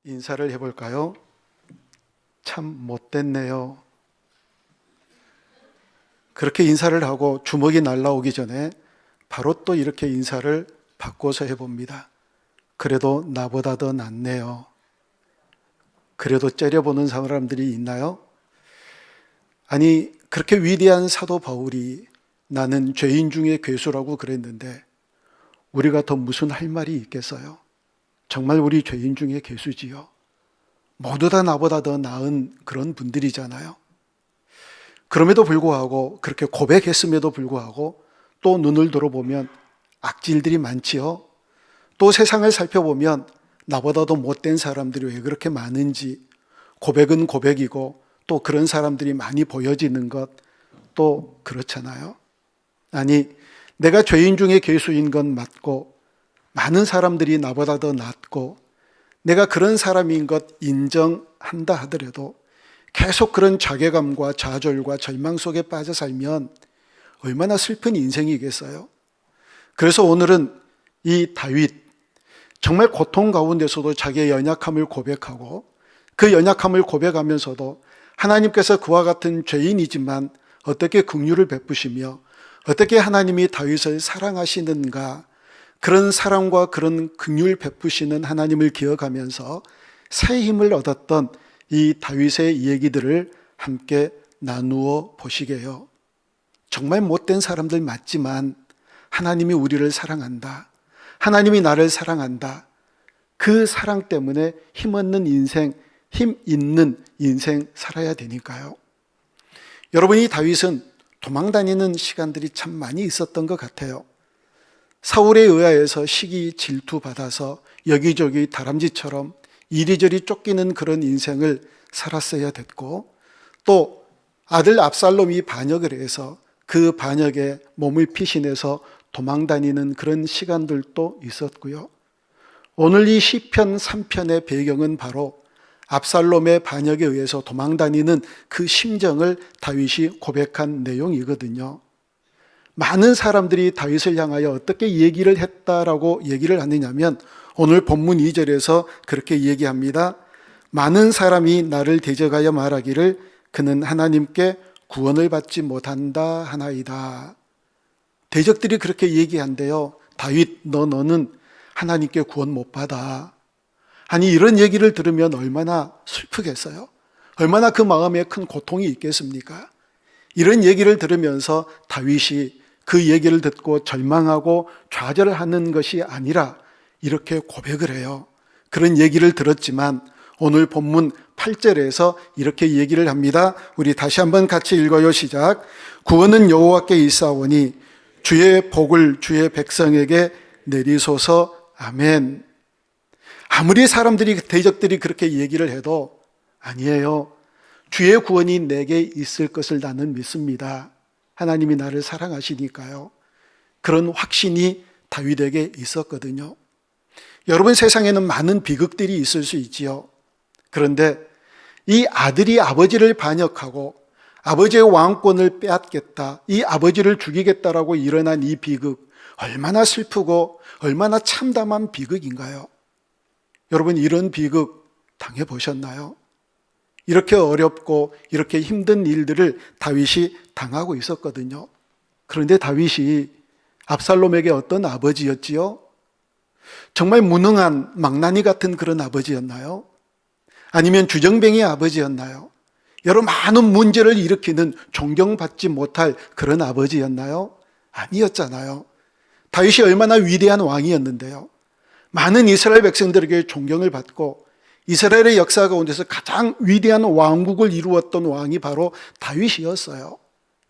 인사를 해볼까요? 참 못됐네요. 그렇게 인사를 하고 주먹이 날라오기 전에 바로 또 이렇게 인사를 바꿔서 해봅니다. 그래도 나보다 더 낫네요. 그래도 째려보는 사람들이 있나요? 아니, 그렇게 위대한 사도 바울이 나는 죄인 중에 괴수라고 그랬는데 우리가 더 무슨 할 말이 있겠어요? 정말 우리 죄인 중에 괴수지요. 모두 다 나보다 더 나은 그런 분들이잖아요. 그럼에도 불구하고, 그렇게 고백했음에도 불구하고 또 눈을 들어보면 악질들이 많지요. 또 세상을 살펴보면 나보다 더 못된 사람들이 왜 그렇게 많은지, 고백은 고백이고 또 그런 사람들이 많이 보여지는 것 또 그렇잖아요. 아니, 내가 죄인 중에 괴수인 건 맞고 많은 사람들이 나보다 더 낫고 내가 그런 사람인 것 인정한다 하더라도 계속 그런 자괴감과 좌절과 절망 속에 빠져 살면 얼마나 슬픈 인생이겠어요. 그래서 오늘은 이 다윗, 정말 고통 가운데서도 자기의 연약함을 고백하고 그 연약함을 고백하면서도 하나님께서 그와 같은 죄인이지만 어떻게 긍휼을 베푸시며 어떻게 하나님이 다윗을 사랑하시는가, 그런 사랑과 그런 긍휼 베푸시는 하나님을 기억하면서 새 힘을 얻었던 이 다윗의 얘기들을 함께 나누어 보시게요. 정말 못된 사람들 맞지만 하나님이 우리를 사랑한다. 하나님이 나를 사랑한다. 그 사랑 때문에 힘없는 인생, 힘 있는 인생 살아야 되니까요. 여러분, 이 다윗은 도망다니는 시간들이 참 많이 있었던 것 같아요. 사울에 의하여서 시기 질투 받아서 여기저기 다람쥐처럼 이리저리 쫓기는 그런 인생을 살았어야 됐고, 또 아들 압살롬이 반역을 해서 그 반역에 몸을 피신해서 도망다니는 그런 시간들도 있었고요. 오늘 이 시편 3편의 배경은 바로 압살롬의 반역에 의해서 도망다니는 그 심정을 다윗이 고백한 내용이거든요. 많은 사람들이 다윗을 향하여 어떻게 얘기를 했다라고 얘기를 하느냐면 오늘 본문 2절에서 그렇게 얘기합니다. 많은 사람이 나를 대적하여 말하기를 그는 하나님께 구원을 받지 못한다 하나이다. 대적들이 그렇게 얘기한대요. 다윗, 너는 하나님께 구원 못 받아. 아니, 이런 얘기를 들으면 얼마나 슬프겠어요? 얼마나 그 마음에 큰 고통이 있겠습니까? 이런 얘기를 들으면서 다윗이 그 얘기를 듣고 절망하고 좌절하는 것이 아니라 이렇게 고백을 해요. 그런 얘기를 들었지만 오늘 본문 8절에서 이렇게 얘기를 합니다. 우리 다시 한번 같이 읽어요. 시작. 구원은 여호와께 있사오니 주의 복을 주의 백성에게 내리소서. 아멘. 아무리 사람들이, 대적들이 그렇게 얘기를 해도 아니에요. 주의 구원이 내게 있을 것을 나는 믿습니다. 하나님이 나를 사랑하시니까요. 그런 확신이 다윗에게 있었거든요. 여러분, 세상에는 많은 비극들이 있을 수 있지요. 그런데 이 아들이 아버지를 반역하고 아버지의 왕권을 빼앗겠다, 이 아버지를 죽이겠다라고 일어난 이 비극, 얼마나 슬프고 얼마나 참담한 비극인가요? 여러분, 이런 비극 당해보셨나요? 이렇게 어렵고 이렇게 힘든 일들을 다윗이 당하고 있었거든요. 그런데 다윗이 압살롬에게 어떤 아버지였지요? 정말 무능한 망나니 같은 그런 아버지였나요? 아니면 주정뱅이 아버지였나요? 여러 많은 문제를 일으키는 존경받지 못할 그런 아버지였나요? 아니었잖아요. 다윗이 얼마나 위대한 왕이었는데요. 많은 이스라엘 백성들에게 존경을 받고 이스라엘의 역사 가운데서 가장 위대한 왕국을 이루었던 왕이 바로 다윗이었어요.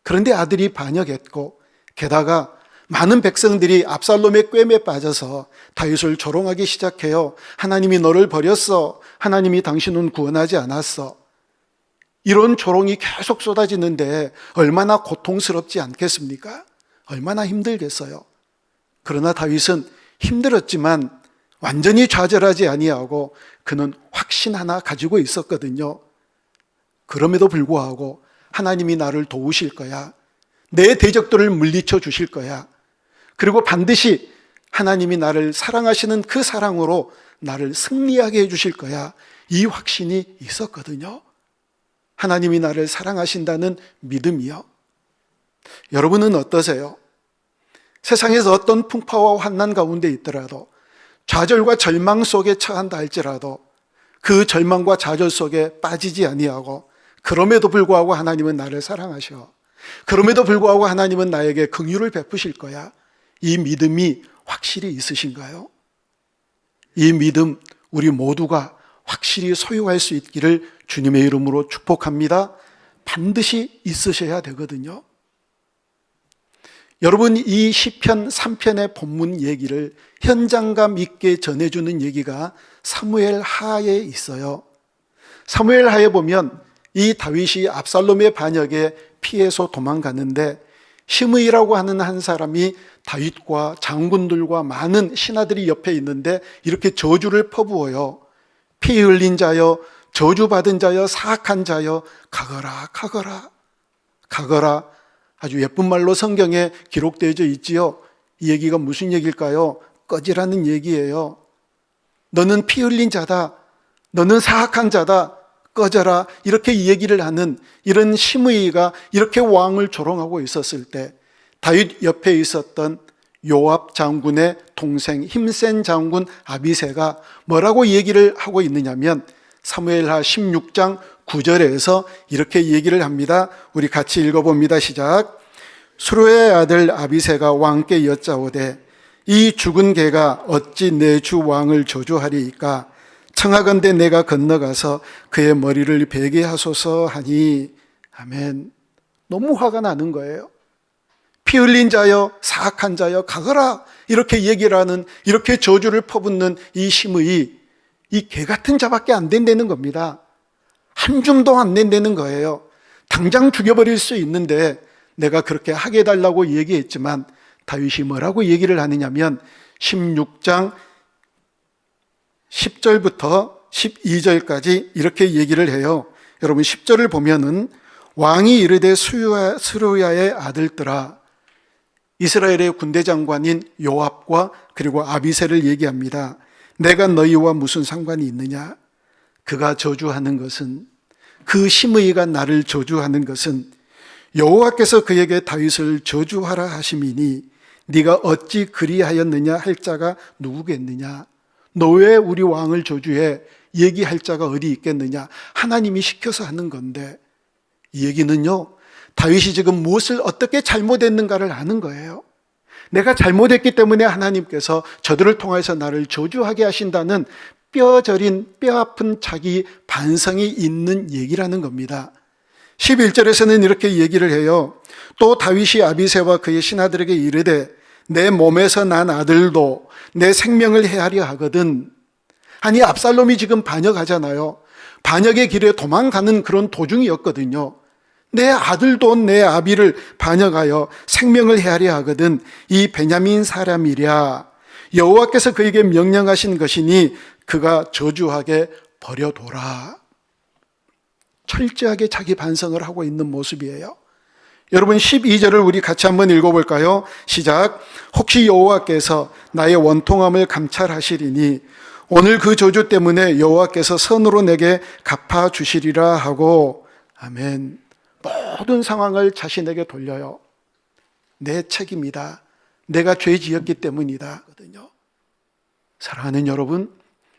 그런데 아들이 반역했고 게다가 많은 백성들이 압살롬의 꾀에 빠져서 다윗을 조롱하기 시작해요. 하나님이 너를 버렸어. 하나님이 당신은 구원하지 않았어. 이런 조롱이 계속 쏟아지는데 얼마나 고통스럽지 않겠습니까? 얼마나 힘들겠어요. 그러나 다윗은 힘들었지만 완전히 좌절하지 아니하고 그는 확신 하나 가지고 있었거든요. 그럼에도 불구하고 하나님이 나를 도우실 거야. 내 대적들을 물리쳐 주실 거야. 그리고 반드시 하나님이 나를 사랑하시는 그 사랑으로 나를 승리하게 해주실 거야. 이 확신이 있었거든요. 하나님이 나를 사랑하신다는 믿음이요. 여러분은 어떠세요? 세상에서 어떤 풍파와 환난 가운데 있더라도, 좌절과 절망 속에 처한다 할지라도 그 절망과 좌절 속에 빠지지 아니하고, 그럼에도 불구하고 하나님은 나를 사랑하셔. 그럼에도 불구하고 하나님은 나에게 긍휼을 베푸실 거야. 이 믿음이 확실히 있으신가요? 이 믿음 우리 모두가 확실히 소유할 수 있기를 주님의 이름으로 축복합니다. 반드시 있으셔야 되거든요. 여러분, 이 시편 3편의 본문 얘기를 현장감 있게 전해주는 얘기가 사무엘 하에 있어요. 사무엘 하에 보면 이 다윗이 압살롬의 반역에 피해서 도망가는데, 시므이라고 하는 한 사람이 다윗과 장군들과 많은 신하들이 옆에 있는데 이렇게 저주를 퍼부어요. 피 흘린 자여, 저주받은 자여, 사악한 자여, 가거라, 가거라, 가거라. 아주 예쁜 말로 성경에 기록되어 있지요. 이 얘기가 무슨 얘기일까요? 꺼지라는 얘기예요. 너는 피 흘린 자다, 너는 사악한 자다, 꺼져라. 이렇게 얘기를 하는 이런 시므이가 이렇게 왕을 조롱하고 있었을 때, 다윗 옆에 있었던 요압 장군의 동생 힘센 장군 아비새가 뭐라고 얘기를 하고 있느냐면, 사무엘하 16장 9절에서 이렇게 얘기를 합니다. 우리 같이 읽어봅니다. 시작. 수르의 아들 아비새가 왕께 여짜오되, 이 죽은 개가 어찌 내 주 왕을 저주하리이까? 청하건대 내가 건너가서 그의 머리를 베게 하소서 하니. 아멘. 너무 화가 나는 거예요. 피 흘린 자여, 사악한 자여, 가거라. 이렇게 얘기를 하는, 이렇게 저주를 퍼붓는 이 시므이, 이 개 같은 자밖에 안 된다는 겁니다. 한 줌도 안 낸다는 거예요. 당장 죽여버릴 수 있는데 내가 그렇게 하게 해달라고 얘기했지만, 다윗이 뭐라고 얘기를 하느냐면 16장 10절부터 12절까지 이렇게 얘기를 해요. 여러분 10절을 보면은, 왕이 이르되 스루야의 아들들아, 이스라엘의 군대 장관인 요압과 그리고 아비새를 얘기합니다. 내가 너희와 무슨 상관이 있느냐? 그가 저주하는 것은, 그 시므이가 나를 저주하는 것은 여호와께서 그에게 다윗을 저주하라 하심이니 네가 어찌 그리하였느냐 할 자가 누구겠느냐? 너 왜 우리 왕을 저주해? 얘기할 자가 어디 있겠느냐? 하나님이 시켜서 하는 건데, 이 얘기는요, 다윗이 지금 무엇을 어떻게 잘못했는가를 아는 거예요. 내가 잘못했기 때문에 하나님께서 저들을 통해서 나를 저주하게 하신다는 뼈 저린 뼈 아픈 자기 반성이 있는 얘기라는 겁니다. 11절에서는 이렇게 얘기를 해요. 또 다윗이 아비새와 그의 신하들에게 이르되, 내 몸에서 난 아들도 내 생명을 해하려 하거든. 아니, 압살롬이 지금 반역하잖아요. 반역의 길에 도망가는 그런 도중이었거든요. 내 아들도 내 아비를 반역하여 생명을 해하려 하거든. 이 베냐민 사람이랴. 여호와께서 그에게 명령하신 것이니 그가 저주하게 버려둬라. 철저하게 자기 반성을 하고 있는 모습이에요. 여러분 12절을 우리 같이 한번 읽어볼까요? 시작. 혹시 여호와께서 나의 원통함을 감찰하시리니 오늘 그 저주 때문에 여호와께서 선으로 내게 갚아주시리라 하고. 아멘. 모든 상황을 자신에게 돌려요. 내 책임이다. 내가 죄 지었기 때문이다. 사랑하는 여러분,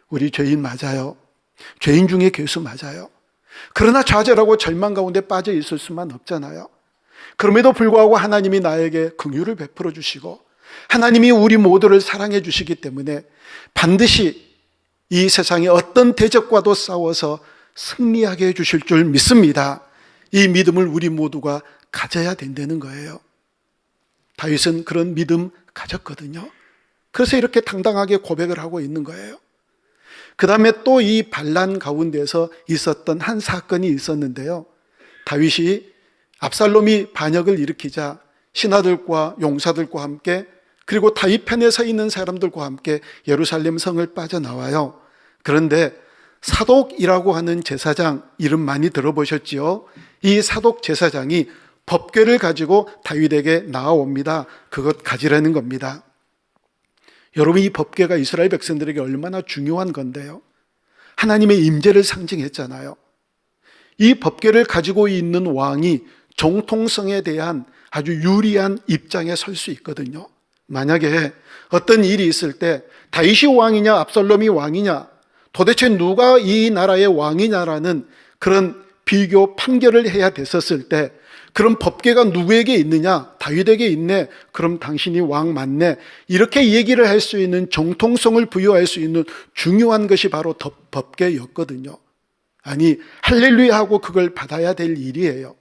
우리 죄인 맞아요. 죄인 중에 괴수 맞아요. 그러나 좌절하고 절망 가운데 빠져 있을 수만 없잖아요. 그럼에도 불구하고 하나님이 나에게 긍휼을 베풀어 주시고 하나님이 우리 모두를 사랑해 주시기 때문에 반드시 이 세상의 어떤 대적과도 싸워서 승리하게 해 주실 줄 믿습니다. 이 믿음을 우리 모두가 가져야 된다는 거예요. 다윗은 그런 믿음 가졌거든요. 그래서 이렇게 당당하게 고백을 하고 있는 거예요. 그 다음에 또 이 반란 가운데서 있었던 한 사건이 있었는데요. 다윗이 압살롬이 반역을 일으키자 신하들과 용사들과 함께, 그리고 다윗 편에 서 있는 사람들과 함께 예루살렘 성을 빠져나와요. 그런데 사독이라고 하는 제사장, 이름 많이 들어보셨지요? 이 사독 제사장이 법궤를 가지고 다윗에게 나아옵니다. 그것 가지라는 겁니다. 여러분, 이 법궤가 이스라엘 백성들에게 얼마나 중요한 건데요. 하나님의 임재를 상징했잖아요. 이 법궤를 가지고 있는 왕이 정통성에 대한 아주 유리한 입장에 설 수 있거든요. 만약에 어떤 일이 있을 때 다윗이 왕이냐 압살롬이 왕이냐, 도대체 누가 이 나라의 왕이냐라는 그런 비교 판결을 해야 됐었을 때, 그럼 법궤가 누구에게 있느냐? 다윗에게 있네. 그럼 당신이 왕 맞네. 이렇게 얘기를 할 수 있는, 정통성을 부여할 수 있는 중요한 것이 바로 법궤였거든요. 아니, 할렐루야 하고 그걸 받아야 될 일이에요.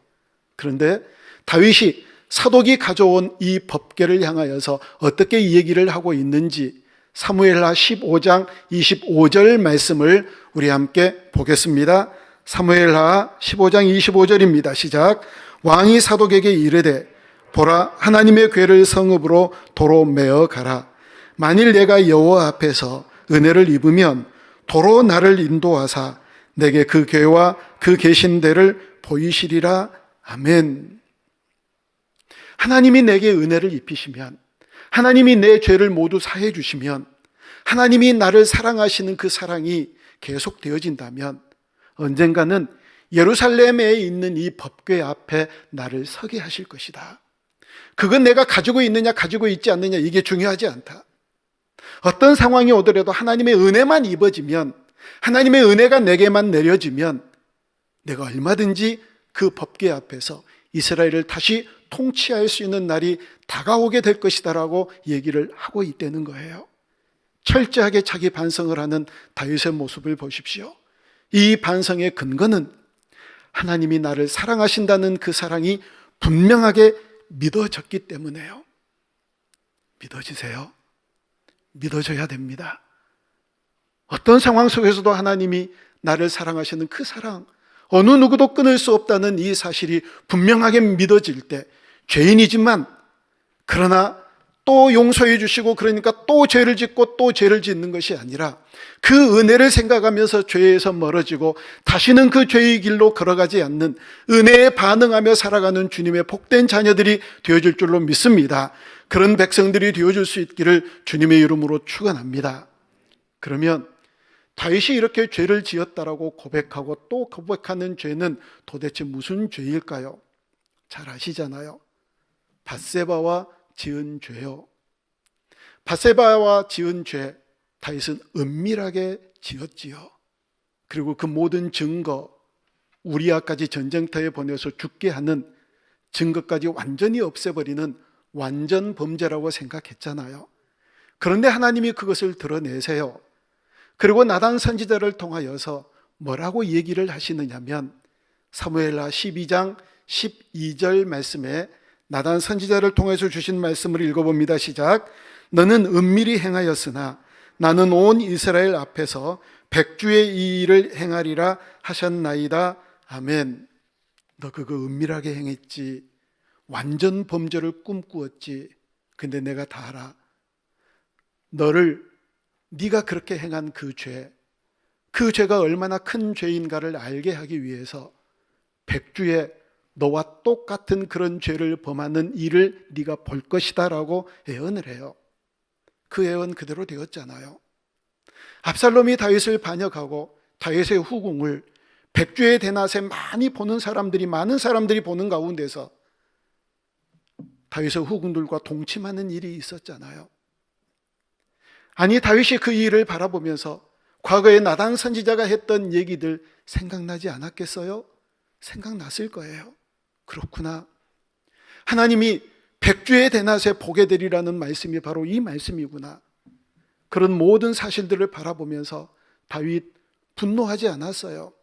그런데 다윗이 사독이 가져온 이 법궤를 향하여서 어떻게 얘기를 하고 있는지 사무엘하 15장 25절 말씀을 우리 함께 보겠습니다. 사무엘하 15장 25절입니다. 시작. 왕이 사독에게 이르되 보라, 하나님의 궤를 성읍으로 도로 메어 가라. 만일 내가 여호와 앞에서 은혜를 입으면 도로 나를 인도하사 내게 그 궤와 그 계신 데를 보이시리라. 아멘. 하나님이 내게 은혜를 입히시면, 하나님이 내 죄를 모두 사해 주시면, 하나님이 나를 사랑하시는 그 사랑이 계속되어진다면 언젠가는 예루살렘에 있는 이 법궤 앞에 나를 서게 하실 것이다. 그건 내가 가지고 있느냐 가지고 있지 않느냐 이게 중요하지 않다. 어떤 상황이 오더라도 하나님의 은혜만 입어지면, 하나님의 은혜가 내게만 내려지면 내가 얼마든지 그 법궤 앞에서 이스라엘을 다시 통치할 수 있는 날이 다가오게 될 것이다라고 얘기를 하고 있다는 거예요. 철저하게 자기 반성을 하는 다윗의 모습을 보십시오. 이 반성의 근거는 하나님이 나를 사랑하신다는 그 사랑이 분명하게 믿어졌기 때문에요. 믿어지세요? 믿어져야 됩니다. 어떤 상황 속에서도 하나님이 나를 사랑하시는 그 사랑, 어느 누구도 끊을 수 없다는 이 사실이 분명하게 믿어질 때, 죄인이지만 그러나 또 용서해 주시고 그러니까 또 죄를 짓고 또 죄를 짓는 것이 아니라 그 은혜를 생각하면서 죄에서 멀어지고 다시는 그 죄의 길로 걸어가지 않는, 은혜에 반응하며 살아가는 주님의 복된 자녀들이 되어질 줄로 믿습니다. 그런 백성들이 되어줄 수 있기를 주님의 이름으로 축원합니다. 그러면 다윗이 이렇게 죄를 지었다라고 고백하고 또 고백하는 죄는 도대체 무슨 죄일까요? 잘 아시잖아요. 밧세바와 지은 죄요. 밧세바와 지은 죄, 다윗은 은밀하게 지었지요. 그리고 그 모든 증거, 우리아까지 전쟁터에 보내서 죽게 하는 증거까지 완전히 없애버리는 완전 범죄라고 생각했잖아요. 그런데 하나님이 그것을 드러내세요. 그리고 나단 선지자를 통하여서 뭐라고 얘기를 하시느냐면, 사무엘하 12장 12절 말씀에 나단 선지자를 통해서 주신 말씀을 읽어봅니다. 시작. 너는 은밀히 행하였으나 나는 온 이스라엘 앞에서 백주의 이 일을 행하리라 하셨나이다. 아멘. 너 그거 은밀하게 행했지. 완전 범죄를 꿈꾸었지. 근데 내가 다 알아. 네가 그렇게 행한 그 죄가 얼마나 큰 죄인가를 알게 하기 위해서 백주에 너와 똑같은 그런 죄를 범하는 일을 네가 볼 것이다 라고 예언을 해요. 그 예언 그대로 되었잖아요. 압살롬이 다윗을 반역하고 다윗의 후궁을 백주의 대낮에 많은 사람들이 보는 가운데서 다윗의 후궁들과 동침하는 일이 있었잖아요. 아니, 다윗이 그 일을 바라보면서 과거에 나단 선지자가 했던 얘기들 생각나지 않았겠어요? 생각났을 거예요. 그렇구나. 하나님이 백주의 대낮에 보게 되리라는 말씀이 바로 이 말씀이구나. 그런 모든 사실들을 바라보면서 다윗 분노하지 않았어요.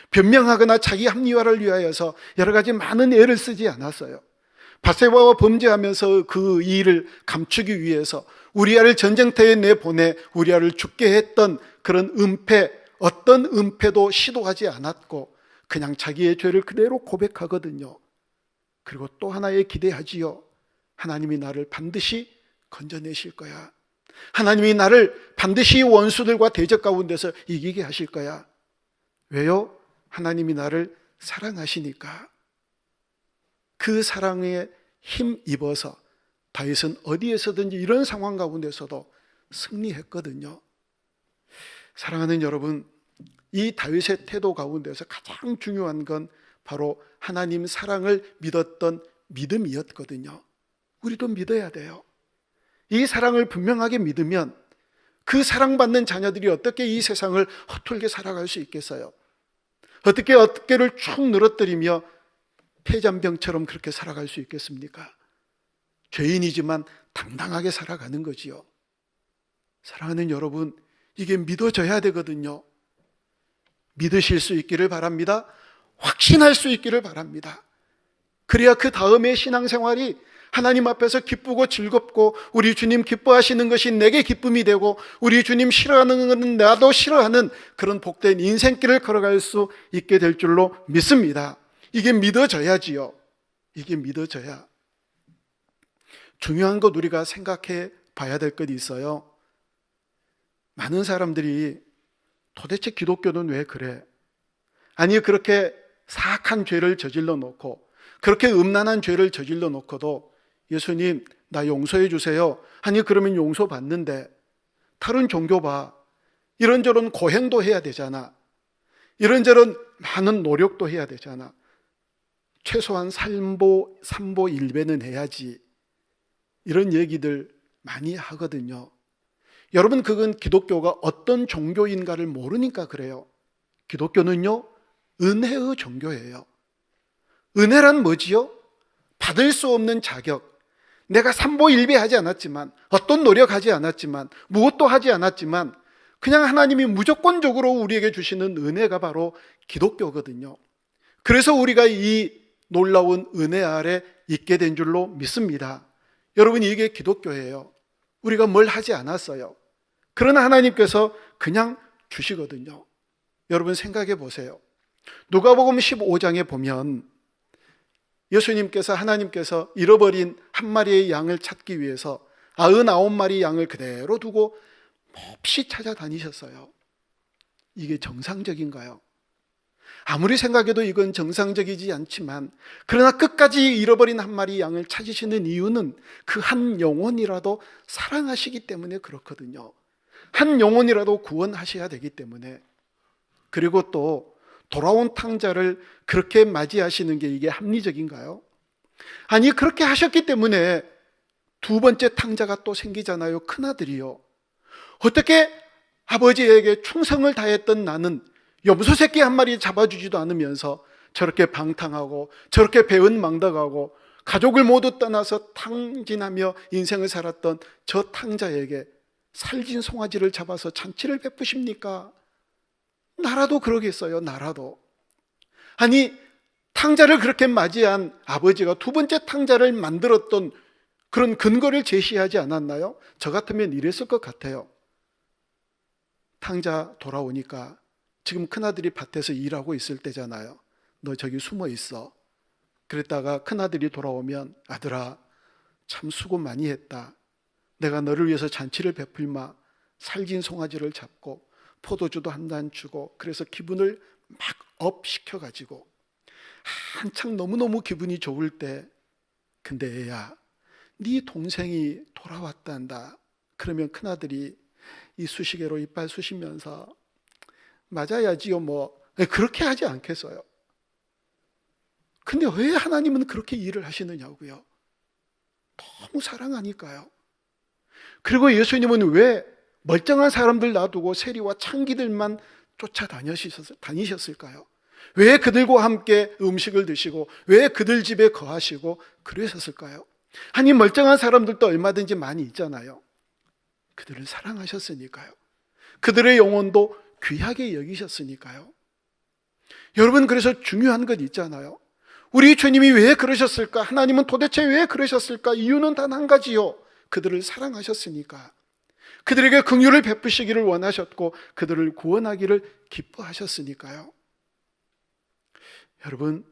변명하거나 자기 합리화를 위하여서 여러 가지 많은 애를 쓰지 않았어요. 밧세바와 범죄하면서 그 일을 감추기 위해서 우리아를 전쟁터에 내보내 우리아를 죽게 했던 그런 은폐, 어떤 은폐도 시도하지 않았고 그냥 자기의 죄를 그대로 고백하거든요. 그리고 또 하나에 기대하지요. 하나님이 나를 반드시 건져내실 거야. 하나님이 나를 반드시 원수들과 대적 가운데서 이기게 하실 거야. 왜요? 하나님이 나를 사랑하시니까. 그 사랑에 힘입어서 다윗은 어디에서든지 이런 상황 가운데서도 승리했거든요. 사랑하는 여러분, 이 다윗의 태도 가운데서 가장 중요한 건 바로 하나님 사랑을 믿었던 믿음이었거든요. 우리도 믿어야 돼요. 이 사랑을 분명하게 믿으면 그 사랑받는 자녀들이 어떻게 이 세상을 허툴게 살아갈 수 있겠어요? 어떻게 어깨를 축 늘어뜨리며 폐잔병처럼 그렇게 살아갈 수 있겠습니까? 죄인이지만 당당하게 살아가는 거지요. 사랑하는 여러분, 이게 믿어져야 되거든요. 믿으실 수 있기를 바랍니다. 확신할 수 있기를 바랍니다. 그래야 그 다음의 신앙생활이 하나님 앞에서 기쁘고 즐겁고 우리 주님 기뻐하시는 것이 내게 기쁨이 되고 우리 주님 싫어하는 것은 나도 싫어하는 그런 복된 인생길을 걸어갈 수 있게 될 줄로 믿습니다. 이게 믿어져야지요. 이게 믿어져야. 중요한 것 우리가 생각해 봐야 될 것이 있어요. 많은 사람들이 도대체 기독교는 왜 그래? 아니 그렇게 사악한 죄를 저질러 놓고 그렇게 음란한 죄를 저질러 놓고도 예수님 나 용서해 주세요. 아니 그러면 용서받는데 다른 종교 봐. 이런저런 고행도 해야 되잖아. 이런저런 많은 노력도 해야 되잖아. 최소한 삼보 일배는 해야지. 이런 얘기들 많이 하거든요. 여러분 그건 기독교가 어떤 종교인가를 모르니까 그래요. 기독교는요 은혜의 종교예요. 은혜란 뭐지요? 받을 수 없는 자격. 내가 삼보일배하지 않았지만 어떤 노력하지 않았지만 무엇도 하지 않았지만 그냥 하나님이 무조건적으로 우리에게 주시는 은혜가 바로 기독교거든요. 그래서 우리가 이 놀라운 은혜 아래 있게 된 줄로 믿습니다. 여러분 이게 기독교예요. 우리가 뭘 하지 않았어요. 그러나 하나님께서 그냥 주시거든요. 여러분 생각해 보세요. 누가복음 15장에 보면 예수님께서 하나님께서 잃어버린 한 마리의 양을 찾기 위해서 99마리 양을 그대로 두고 몹시 찾아다니셨어요. 이게 정상적인가요? 아무리 생각해도 이건 정상적이지 않지만 그러나 끝까지 잃어버린 한 마리 양을 찾으시는 이유는 그 한 영혼이라도 사랑하시기 때문에 그렇거든요. 한 영혼이라도 구원하셔야 되기 때문에. 그리고 또 돌아온 탕자를 그렇게 맞이하시는 게 이게 합리적인가요? 아니 그렇게 하셨기 때문에 두 번째 탕자가 또 생기잖아요. 큰아들이요. 어떻게 아버지에게 충성을 다했던 나는 염소 새끼 한 마리 잡아주지도 않으면서 저렇게 방탕하고 저렇게 배은망덕하고 가족을 모두 떠나서 탕진하며 인생을 살았던 저 탕자에게 살진 송아지를 잡아서 잔치를 베푸십니까? 나라도 그러겠어요. 나라도. 아니 탕자를 그렇게 맞이한 아버지가 두 번째 탕자를 만들었던 그런 근거를 제시하지 않았나요? 저 같으면 이랬을 것 같아요. 탕자 돌아오니까 지금 큰아들이 밭에서 일하고 있을 때잖아요. 너 저기 숨어 있어. 그랬다가 큰아들이 돌아오면 아들아 참 수고 많이 했다. 내가 너를 위해서 잔치를 베풀마. 살진 송아지를 잡고 포도주도 한 잔 주고 그래서 기분을 막 업 시켜가지고 한창 너무너무 기분이 좋을 때 근데 애야 네 동생이 돌아왔단다. 그러면 큰아들이 이 수시개로 이빨 쑤시면서 맞아야지요 뭐 그렇게 하지 않겠어요? 근데 왜 하나님은 그렇게 일을 하시느냐고요? 너무 사랑하니까요. 그리고 예수님은 왜 멀쩡한 사람들 놔두고 세리와 창기들만 쫓아다니셨을까요? 왜 그들과 함께 음식을 드시고 왜 그들 집에 거하시고 그러셨을까요? 아니 멀쩡한 사람들도 얼마든지 많이 있잖아요. 그들을 사랑하셨으니까요. 그들의 영혼도 귀하게 여기셨으니까요. 여러분 그래서 중요한 것 있잖아요. 우리 주님이 왜 그러셨을까? 하나님은 도대체 왜 그러셨을까? 이유는 단 한 가지요. 그들을 사랑하셨으니까. 그들에게 긍휼을 베푸시기를 원하셨고 그들을 구원하기를 기뻐하셨으니까요. 여러분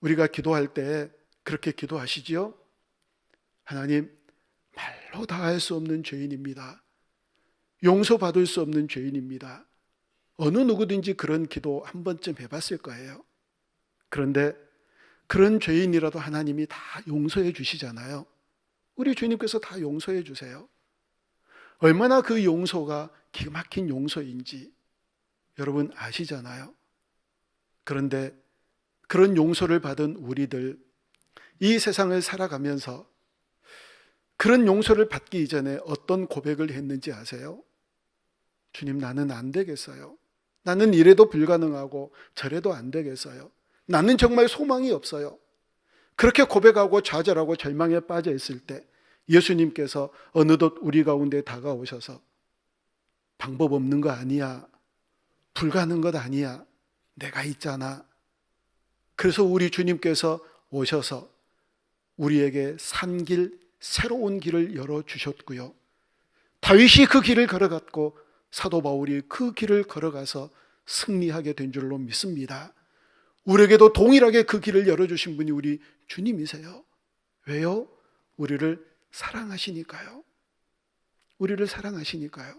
우리가 기도할 때 그렇게 기도하시지요? 하나님 말로 다 할 수 없는 죄인입니다. 용서받을 수 없는 죄인입니다. 어느 누구든지 그런 기도 한 번쯤 해봤을 거예요. 그런데 그런 죄인이라도 하나님이 다 용서해 주시잖아요. 우리 주님께서 다 용서해 주세요. 얼마나 그 용서가 기가 막힌 용서인지 여러분 아시잖아요. 그런데 그런 용서를 받은 우리들, 이 세상을 살아가면서 그런 용서를 받기 이전에 어떤 고백을 했는지 아세요? 주님, 나는 안 되겠어요. 나는 이래도 불가능하고 저래도 안 되겠어요. 나는 정말 소망이 없어요. 그렇게 고백하고 좌절하고 절망에 빠져 있을 때 예수님께서 어느덧 우리 가운데 다가오셔서 방법 없는 거 아니야. 불가능한 것 아니야. 내가 있잖아. 그래서 우리 주님께서 오셔서 우리에게 산 길, 새로운 길을 열어주셨고요. 다윗이 그 길을 걸어갔고 사도 바울이 그 길을 걸어가서 승리하게 된 줄로 믿습니다. 우리에게도 동일하게 그 길을 열어주신 분이 우리 주님이세요. 왜요? 우리를 사랑하시니까요. 우리를 사랑하시니까요.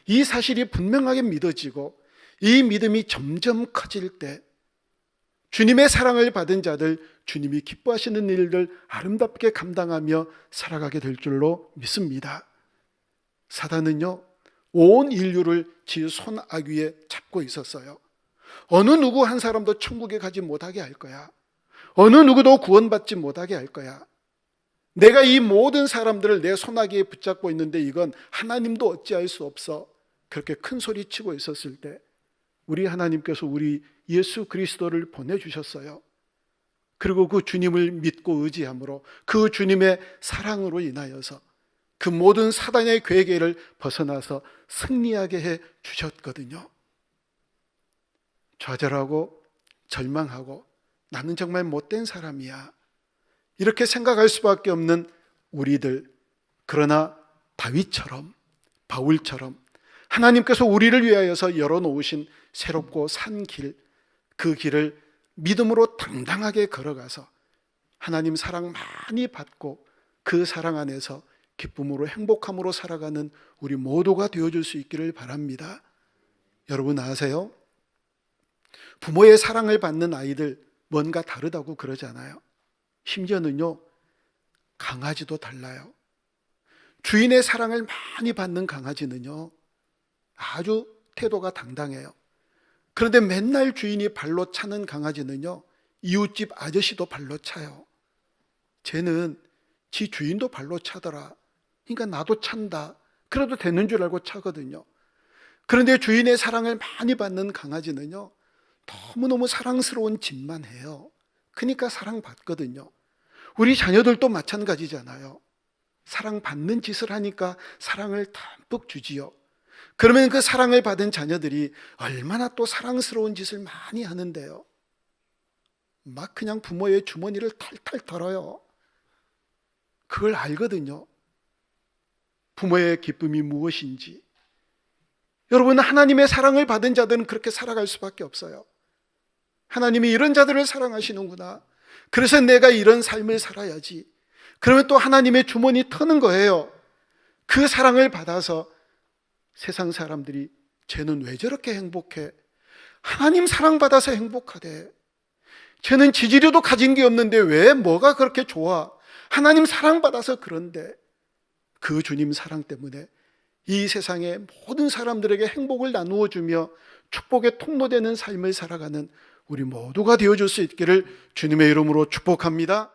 이 사실이 분명하게 믿어지고 이 믿음이 점점 커질 때 주님의 사랑을 받은 자들, 주님이 기뻐하시는 일들 아름답게 감당하며 살아가게 될 줄로 믿습니다. 사단은요, 온 인류를 지 손아귀 위에 잡고 있었어요. 어느 누구 한 사람도 천국에 가지 못하게 할 거야. 어느 누구도 구원받지 못하게 할 거야. 내가 이 모든 사람들을 내 손아귀에 붙잡고 있는데 이건 하나님도 어찌할 수 없어. 그렇게 큰 소리 치고 있었을 때 우리 하나님께서 우리 예수 그리스도를 보내주셨어요. 그리고 그 주님을 믿고 의지함으로 그 주님의 사랑으로 인하여서 그 모든 사단의 괴계를 벗어나서 승리하게 해 주셨거든요. 좌절하고 절망하고 나는 정말 못된 사람이야, 이렇게 생각할 수밖에 없는 우리들, 그러나 다윗처럼 바울처럼 하나님께서 우리를 위하여서 열어놓으신 새롭고 산 길, 그 길을 믿음으로 당당하게 걸어가서 하나님 사랑 많이 받고 그 사랑 안에서 기쁨으로 행복함으로 살아가는 우리 모두가 되어줄 수 있기를 바랍니다. 여러분 아세요? 부모의 사랑을 받는 아이들 뭔가 다르다고 그러잖아요. 심지어는요, 강아지도 달라요. 주인의 사랑을 많이 받는 강아지는요, 아주 태도가 당당해요. 그런데 맨날 주인이 발로 차는 강아지는요, 이웃집 아저씨도 발로 차요. 쟤는 지 주인도 발로 차더라. 그러니까 나도 찬다. 그래도 되는 줄 알고 차거든요. 그런데 주인의 사랑을 많이 받는 강아지는요, 너무너무 사랑스러운 짓만 해요. 그러니까 사랑받거든요. 우리 자녀들도 마찬가지잖아요. 사랑받는 짓을 하니까 사랑을 듬뿍 주지요. 그러면 그 사랑을 받은 자녀들이 얼마나 또 사랑스러운 짓을 많이 하는데요. 막 그냥 부모의 주머니를 탈탈 털어요. 그걸 알거든요. 부모의 기쁨이 무엇인지. 여러분, 하나님의 사랑을 받은 자들은 그렇게 살아갈 수밖에 없어요. 하나님이 이런 자들을 사랑하시는구나. 그래서 내가 이런 삶을 살아야지. 그러면 또 하나님의 주머니 터는 거예요. 그 사랑을 받아서 세상 사람들이 쟤는 왜 저렇게 행복해? 하나님 사랑받아서 행복하대. 쟤는 지지료도 가진 게 없는데 왜 뭐가 그렇게 좋아? 하나님 사랑받아서 그런데. 그 주님 사랑 때문에 이 세상의 모든 사람들에게 행복을 나누어 주며 축복의 통로되는 삶을 살아가는 우리 모두가 되어줄 수 있기를 주님의 이름으로 축복합니다.